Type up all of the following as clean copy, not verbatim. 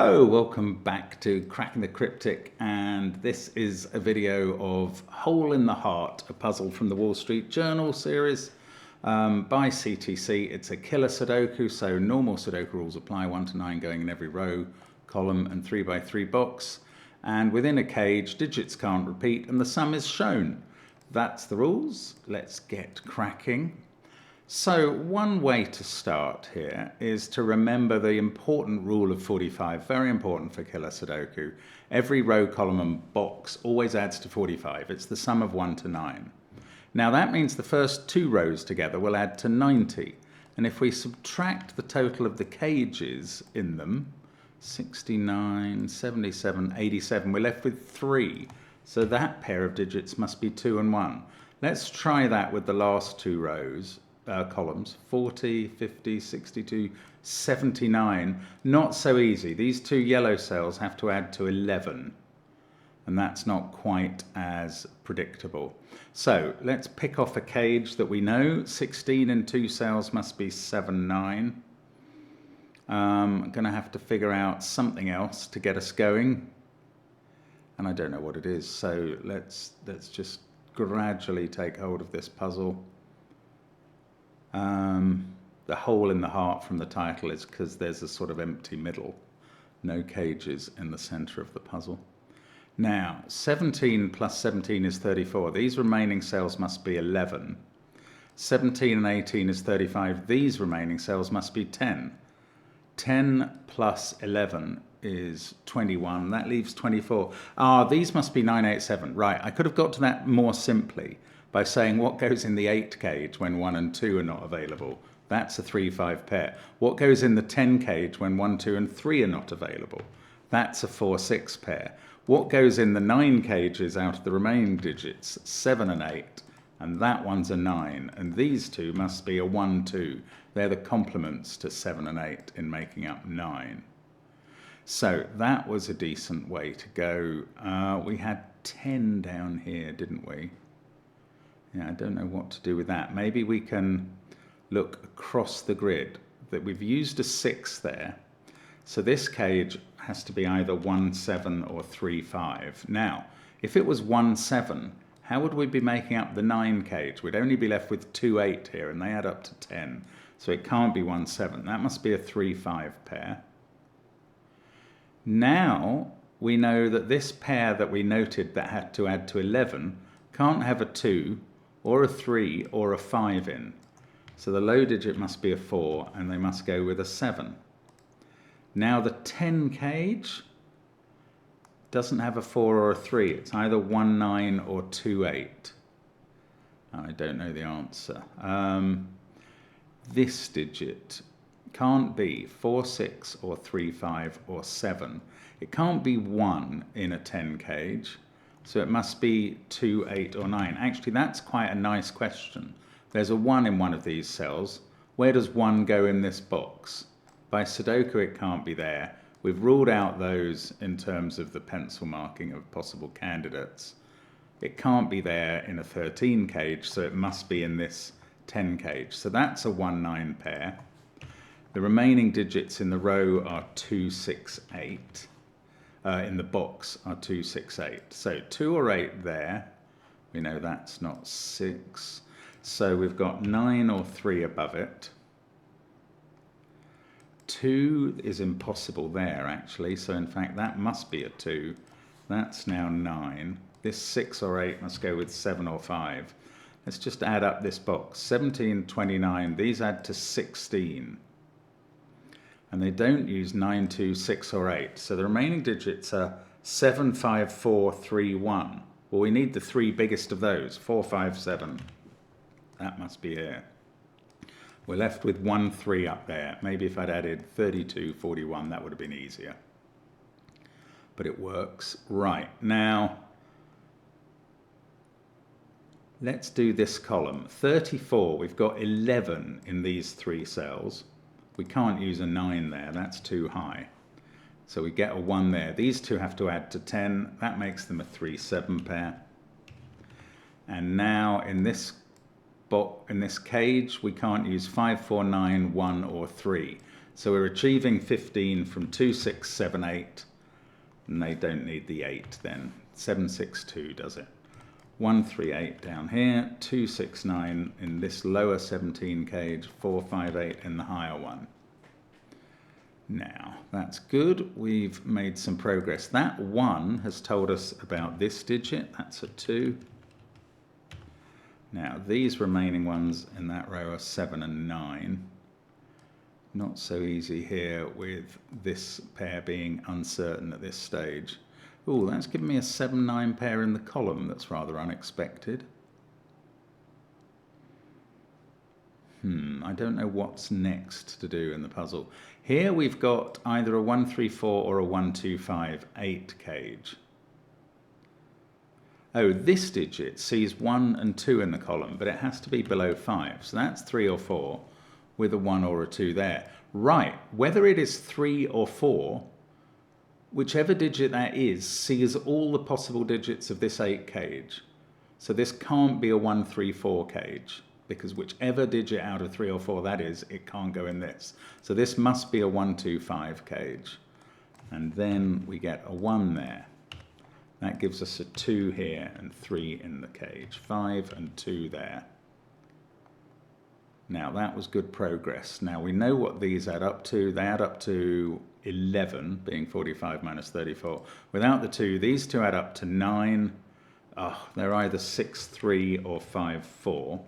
Hello, welcome back to Cracking the Cryptic, and this is a video of Hole in the Heart, a puzzle from the Wall Street Journal series by CTC. It's a killer Sudoku, so normal Sudoku rules apply, 1 to 9 going in every row, column and 3 by 3 box, and within a cage digits can't repeat and the sum is shown. That's the rules. Let's get cracking. So one way to start here is to remember the important rule of 45, very important for killer Sudoku. Every row, column and box always adds to 45. It's the sum of 1 to 9. Now that means the first 2 rows together will add to 90. And if we subtract the total of the cages in them, 69, 77, 87, we're left with 3. So that pair of digits must be 2 and 1. Let's try that with the last 2 rows. Columns 40, 50, 62, 79. Not so easy. These 2 yellow cells have to add to 11, and that's not quite as predictable. So let's pick off a cage that we know. 16 in 2 cells must be 7, 9. I'm going to have to figure out something else to get us going, and I don't know what it is. So let's just gradually take hold of this puzzle. The hole in the heart from the title is because there's a sort of empty middle, no cages in the center of the puzzle. Now 17 plus 17 is 34. These remaining cells must be 11. 17 and 18 is 35. These remaining cells must be 10. 10 plus 11 is 21. That leaves 24. These must be 9, 8, 7. Right, I could have got to that more simply by saying what goes in the 8 cage when 1 and 2 are not available. That's a 3, 5 pair. What goes in the 10 cage when 1, 2 and 3 are not available? That's a 4, 6 pair. What goes in the 9 cages out of the remaining digits? 7 and 8. And that one's a 9. And these 2 must be a 1, 2. They're the complements to 7 and 8 in making up 9. So that was a decent way to go. We had 10 down here, didn't we? Yeah, I don't know what to do with that. Maybe we can look across the grid. That we've used a 6 there. So this cage has to be either 1, 7 or 3, 5. Now, if it was 1, 7, how would we be making up the 9 cage? We'd only be left with 2, 8 here, and they add up to 10. So it can't be 1, 7. That must be a 3, 5 pair. Now we know that this pair that we noted that had to add to 11 can't have a 2 or a 3 or a 5 in. So the low digit must be a 4 and they must go with a 7. Now the 10 cage doesn't have a 4 or a 3. It's either 1, 9 or 2, 8. I don't know the answer. This digit can't be 4, 6 or 3, 5 or 7. It can't be 1 in a 10 cage. So it must be 2, 8 or 9. Actually, that's quite a nice question. There's a 1 in one of these cells. Where does 1 go in this box? By Sudoku, it can't be there. We've ruled out those in terms of the pencil marking of possible candidates. It can't be there in a 13 cage, so it must be in this 10 cage. So that's a 1, 9 pair. The remaining digits in the row are 2, 6, 8. In the box are 2, 6, 8. So 2 or 8 there. We know that's not 6. So we've got 9 or 3 above it. 2 is impossible there, actually. So in fact, that must be a 2. That's now 9. This 6 or 8 must go with 7 or 5. Let's just add up this box. 17, 29. These add to 16. And they don't use 9, 2, 6 or 8. So the remaining digits are 7, 5, 4, 3, 1. Well, we need the 3 biggest of those, 4, 5, 7. That must be here. We're left with 1, 3 up there. Maybe if I'd added 32, 41, that would have been easier. But it works. Right, now, let's do this column. 34, we've got 11 in these 3 cells. We can't use a 9 there, that's too high. So we get a 1 there. These 2 have to add to 10. That makes them a 3, 7 pair. And now in this cage, we can't use 5, 4, 9, 1 or 3. So we're achieving 15 from 2, 6, 7, 8, and they don't need the 8 then. 7, 6, 2 does it. 1, 3, 8 down here, 2, 6, 9 in this lower 17 cage, 4, 5, 8 in the higher one. Now, that's good. We've made some progress. That 1 has told us about this digit. That's a 2. Now, these remaining ones in that row are 7 and 9. Not so easy here with this pair being uncertain at this stage. Oh, that's given me a 7-9 pair in the column. That's rather unexpected. I don't know what's next to do in the puzzle. Here we've got either a 1, 3, 4 or a 1, 2, 5, 8 cage. Oh, this digit sees 1 and 2 in the column, but it has to be below 5. So that's 3 or 4 with a 1 or a 2 there. Right, whether it is 3 or 4, whichever digit that is, sees all the possible digits of this 8 cage. So this can't be a 1, 3, 4 cage, because whichever digit out of 3 or 4 that is, it can't go in this. So this must be a 1, 2, 5 cage. And then we get a 1 there. That gives us a 2 here and 3 in the cage. 5 and 2 there. Now that was good progress. Now we know what these add up to. They add up to 11, being 45 minus 34. Without the 2, these two add up to 9. Oh, they're either 6, 3 or 5, 4.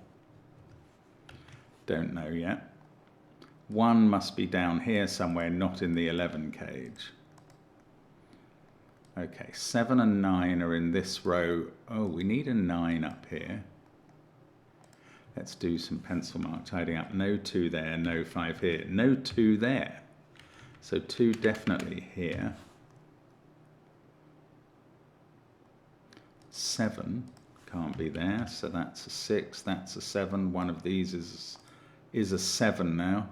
Don't know yet. 1 must be down here somewhere, not in the 11 cage. Okay, 7 and 9 are in this row. Oh, we need a 9 up here. Let's do some pencil mark tidying up. No 2 there, no 5 here. No 2 there. So 2 definitely here. 7 can't be there, so that's a 6, that's a 7. One of these is a 7 now.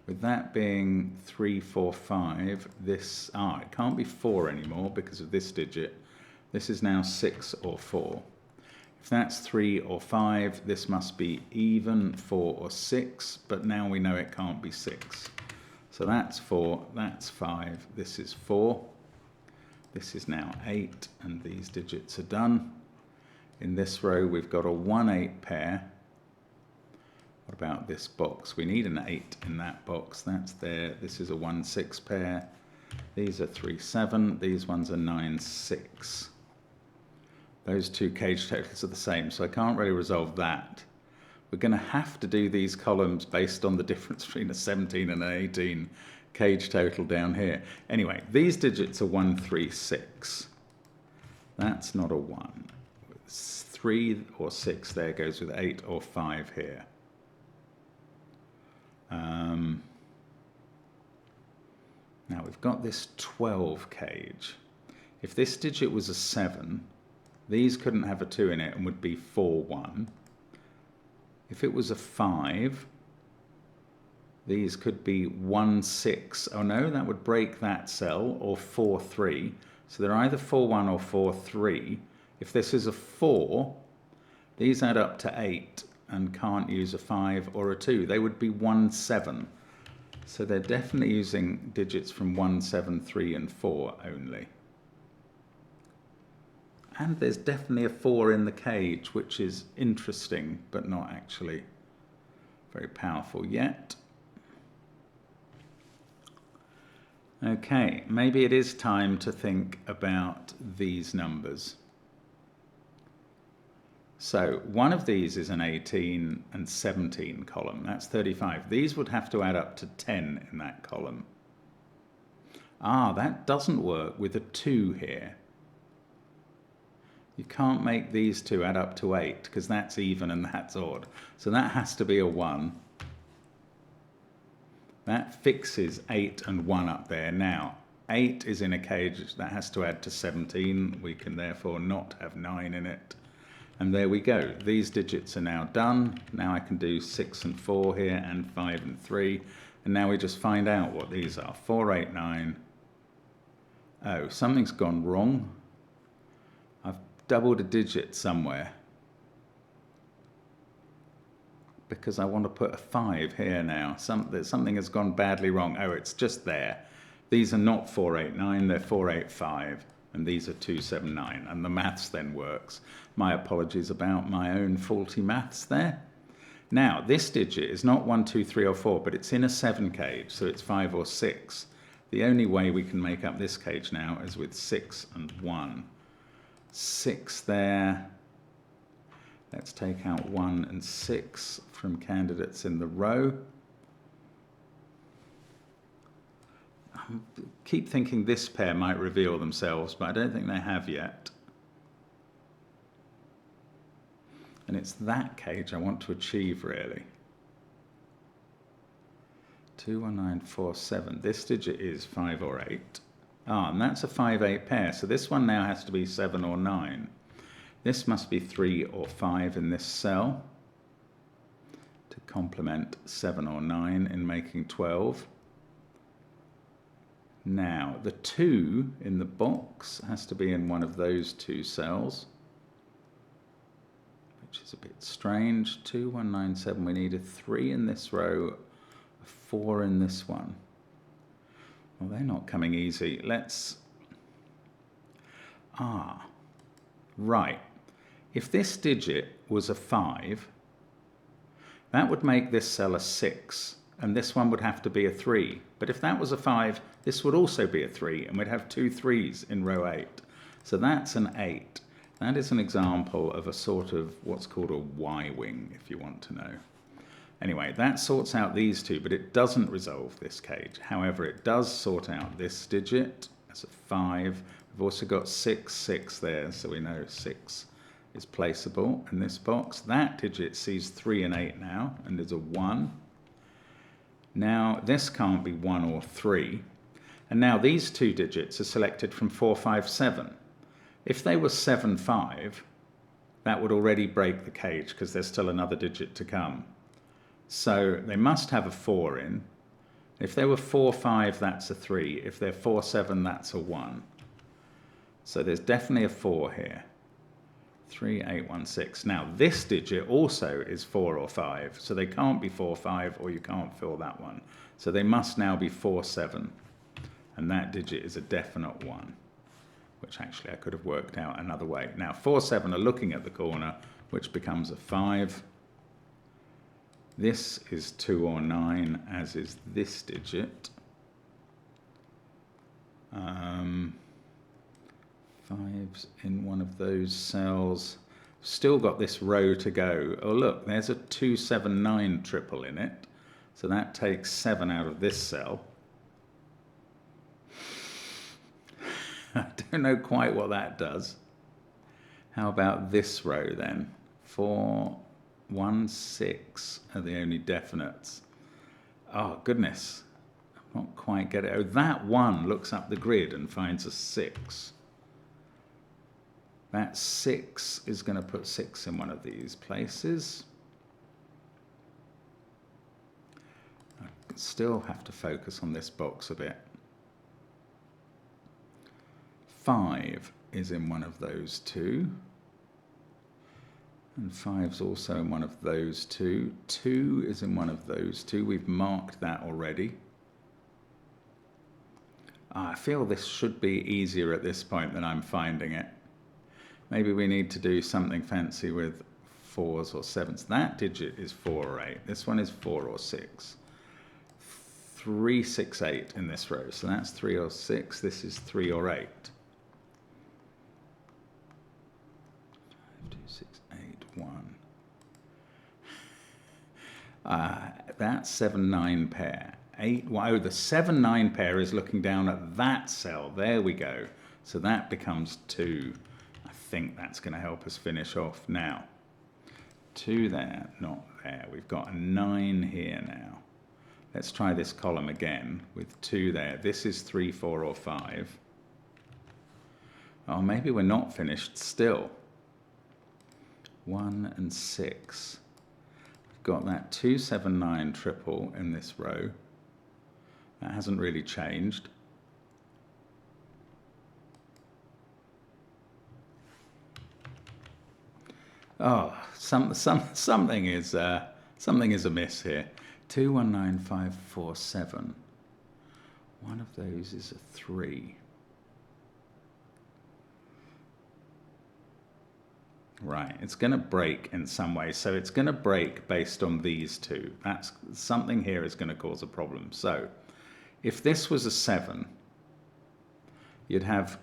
With that being 3, 4, 5, this, it can't be 4 anymore because of this digit. This is now 6 or 4. If that's 3 or 5, this must be even 4 or 6, but now we know it can't be 6. So that's 4, that's 5, this is 4. This is now 8, and these digits are done. In this row, we've got a 1, 8 pair. What about this box? We need an 8 in that box. That's there. This is a 1, 6 pair. These are 3, 7. These ones are 9, 6. Those two cage totals are the same, so I can't really resolve that. We're going to have to do these columns based on the difference between a 17 and an 18 cage total down here. Anyway, these digits are 1, 3, 6. That's not a 1. 3 or 6 there goes with 8 or 5 here. Now we've got this 12 cage. If this digit was a 7, these couldn't have a 2 in it and would be 4, 1. If it was a 5, these could be 1, 6. Oh no, that would break that cell, or 4, 3. So they're either 4, 1 or 4, 3. If this is a 4, these add up to 8 and can't use a 5 or a 2. They would be 1, 7. So they're definitely using digits from 1, 7, 3 and 4 only. And there's definitely a 4 in the cage, which is interesting, but not actually very powerful yet. Okay, maybe it is time to think about these numbers. So one of these is an 18 and 17 column. That's 35. These would have to add up to 10 in that column. That doesn't work with a 2 here. You can't make these two add up to 8 because that's even and that's odd. So that has to be a 1. That fixes 8 and 1 up there. Now, 8 is in a cage that has to add to 17. We can therefore not have 9 in it. And there we go. These digits are now done. Now I can do 6 and 4 here and 5 and 3. And now we just find out what these are. 4, 8, 9. Oh, something's gone wrong. I've doubled a digit somewhere. because I want to put a 5 here now. Something has gone badly wrong. Oh, it's just there. These are not 489, they're 485, and these are 279, and the maths then works. My apologies about my own faulty maths there. Now, this digit is not 1, 2, 3, or 4, but it's in a 7 cage, so it's 5 or 6. The only way we can make up this cage now is with 6 and 1. 6 there. Let's take out 1 and 6 from candidates in the row. Keep thinking this pair might reveal themselves, but I don't think they have yet. And it's that cage I want to achieve, really. 2, 1, 9, 4, 7. This digit is 5 or 8. Ah, and that's a 5-8 pair, so this one now has to be 7 or 9. This must be 3 or 5 in this cell to complement 7 or 9 in making 12. Now, the 2 in the box has to be in one of those 2 cells, which is a bit strange. 2, 1, 9, 7. We need a 3 in this row, a 4 in this one. Well, they're not coming easy. Let's... right. If this digit was a 5, that would make this cell a 6, and this one would have to be a 3. But if that was a 5, this would also be a 3, and we'd have 2 3s in row 8. So that's an 8. That is an example of a sort of what's called a Y-wing, if you want to know. Anyway, that sorts out these two, but it doesn't resolve this cage. However, it does sort out this digit as a 5. We've also got 6, 6 there, so we know 6 is placeable in this box. That digit sees 3 and 8 now, and is a 1. Now, this can't be 1 or 3. And now these two digits are selected from 4, 5, 7. If they were 7, 5, that would already break the cage because there's still another digit to come. So they must have a 4 in. If they were 4, 5, that's a 3. If they're 4, 7, that's a 1. So there's definitely a 4 here. 3, 8, 1, 6. Now this digit also is 4 or 5. So they can't be 4, 5, or you can't fill that one. So they must now be 4, 7. And that digit is a definite 1. Which actually I could have worked out another way. Now 4, 7 are looking at the corner, which becomes a 5. This is 2 or 9, as is this digit. 5's in one of those cells. Still got this row to go. Oh look, there's a 2, 7, 9 triple in it. So that takes 7 out of this cell. I don't know quite what that does. How about this row then? 4, 1, 6 are the only definites. Oh goodness, I not quite get it. Oh, that 1 looks up the grid and finds a 6. That 6 is going to put 6 in one of these places. I still have to focus on this box a bit. 5 is in one of those 2. And 5's also in one of those 2. 2 is in one of those 2. We've marked that already. I feel this should be easier at this point than I'm finding it. Maybe we need to do something fancy with 4s or 7s. That digit is 4 or 8. This one is 4 or 6. 3, 6, 8 in this row. So that's 3 or 6. This is 3 or 8. 5, 2, 6, 8, 1. That's 7, 9 pair. 8, oh, the 7, 9 pair is looking down at that cell. There we go. So that becomes 2. I think that's going to help us finish off now. 2 there, not there. We've got a 9 here now. Let's try this column again with 2 there. This is 3, 4, or 5. Oh, maybe we're not finished still. 1 and 6. We've got that 2, 7, 9 triple in this row. That hasn't really changed. Oh, something is Something is amiss here. 219547. One of those is a 3. Right, it's going to break in some way. So it's going to break based on these two. That's something here is going to cause a problem. So if this was a 7, you'd have...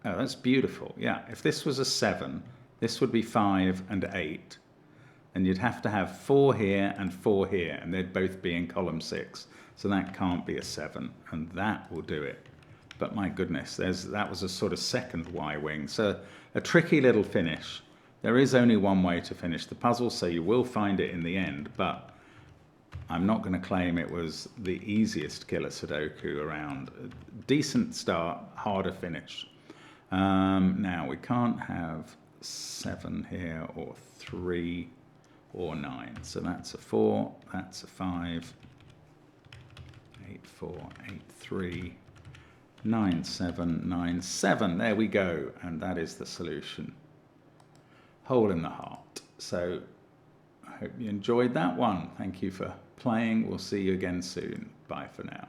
Oh, that's beautiful. Yeah, if this was a 7, this would be 5 and 8. And you'd have to have 4 here and 4 here, and they'd both be in column 6. So that can't be a 7, and that will do it. But my goodness, that was a sort of second Y-wing. So a tricky little finish. There is only one way to finish the puzzle, so you will find it in the end, but I'm not going to claim it was the easiest killer Sudoku around. A decent start, harder finish. Now, we can't have 7 here, or 3, or 9. So that's a 4, that's a 5, 8, 4, 8, 3, 9, 7, 9, 7. There we go. And that is the solution. Hole in the heart. So I hope you enjoyed that one. Thank you for playing. We'll see you again soon. Bye for now.